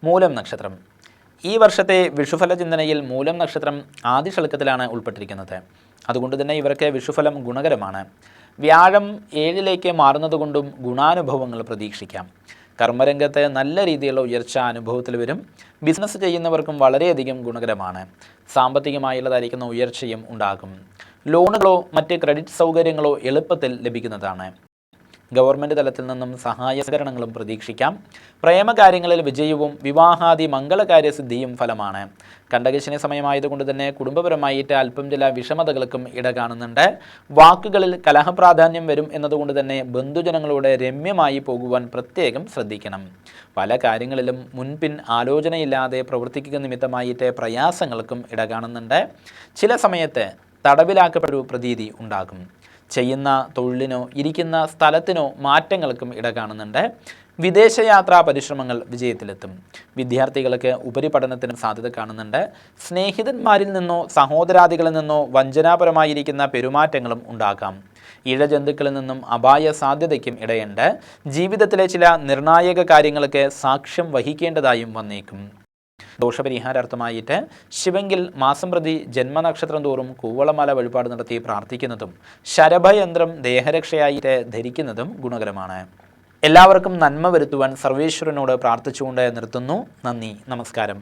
മൂലം നക്ഷത്രം. ഈ വർഷത്തെ വിഷുഫല ചിന്തനയിൽ മൂലം നക്ഷത്രം ആദ്യ ശൽക്കത്തിലാണ് ഉൾപ്പെട്ടിരിക്കുന്നത്. അതുകൊണ്ട് തന്നെ ഇവർക്ക് വിഷുഫലം ഗുണകരമാണ്. വ്യാഴം 7ലേക്ക് മാറുന്നതുകൊണ്ടും ഗുണാനുഭവങ്ങൾ പ്രതീക്ഷിക്കാം. കർമ്മരംഗത്ത് നല്ല രീതിയിലുള്ള ഉയർച്ച അനുഭവത്തിൽ വരും. ബിസിനസ് ചെയ്യുന്നവർക്കും വളരെയധികം ഗുണകരമാണ്. സാമ്പത്തികമായുള്ളതായിരിക്കുന്ന ഉയർച്ചയും ഉണ്ടാകും. ലോണുകളോ മറ്റ് ക്രെഡിറ്റ് സൗകര്യങ്ങളോ എളുപ്പത്തിൽ ലഭിക്കുന്നതാണ്. ഗവൺമെൻറ് തലത്തിൽ നിന്നും സഹായ സഹകരണങ്ങളും പ്രതീക്ഷിക്കാം. പ്രേമകാര്യങ്ങളിൽ വിജയവും വിവാഹാദി മംഗളകാര്യസിദ്ധിയും ഫലമാണ്. കണ്ടകശനി സമയമായതുകൊണ്ട് തന്നെ കുടുംബപരമായിട്ട് അല്പം ചില വിഷമതകൾക്കും ഇട കാണുന്നുണ്ട്. വാക്കുകളിൽ കലഹപ്രാധാന്യം വരും എന്നതുകൊണ്ട് തന്നെ ബന്ധുജനങ്ങളോട് രമ്യമായി പോകുവാൻ പ്രത്യേകം ശ്രദ്ധിക്കണം. പല കാര്യങ്ങളിലും മുൻപിൻ ആലോചനയില്ലാതെ പ്രവർത്തിക്കുക നിമിത്തമായിട്ട് പ്രയാസങ്ങൾക്കും ഇട കാണുന്നുണ്ട്. ചില സമയത്ത് തടവിലാക്കപ്പെട്ടൊരു പ്രതീതി ഉണ്ടാകും. ചെയ്യുന്ന തൊഴിലിനോ ഇരിക്കുന്ന സ്ഥലത്തിനോ മാറ്റങ്ങൾക്കും ഇട കാണുന്നുണ്ട്. വിദേശയാത്രാ പരിശ്രമങ്ങൾ വിജയത്തിലെത്തും. വിദ്യാർത്ഥികൾക്ക് ഉപരിപഠനത്തിനും സാധ്യത കാണുന്നുണ്ട്. സ്നേഹിതന്മാരിൽ നിന്നോ സഹോദരാദികളിൽ നിന്നോ വഞ്ചനാപരമായിരിക്കുന്ന പെരുമാറ്റങ്ങളും ഉണ്ടാകാം. ഇഴജന്തുക്കളിൽ നിന്നും അപായ സാധ്യതയ്ക്കും ഇടയുണ്ട്. ജീവിതത്തിലെ ചില നിർണായക കാര്യങ്ങൾക്ക് സാക്ഷ്യം വഹിക്കേണ്ടതായും വന്നേക്കും. ദോഷപരിഹാരാർത്ഥമായിട്ട് ശിവങ്കിൽ മാസം പ്രതി ജന്മനക്ഷത്രം തോറും കൂവളമാല വഴിപാട് നടത്തി പ്രാർത്ഥിക്കുന്നതും ശരഭയന്ത്രം ദേഹരക്ഷയായിട്ട് ധരിക്കുന്നതും ഗുണകരമാണ്. എല്ലാവർക്കും നന്മ വരുത്തുവാൻ സർവേശ്വരനോട് പ്രാർത്ഥിച്ചുകൊണ്ട് നിർത്തുന്നു. നന്ദി, നമസ്കാരം.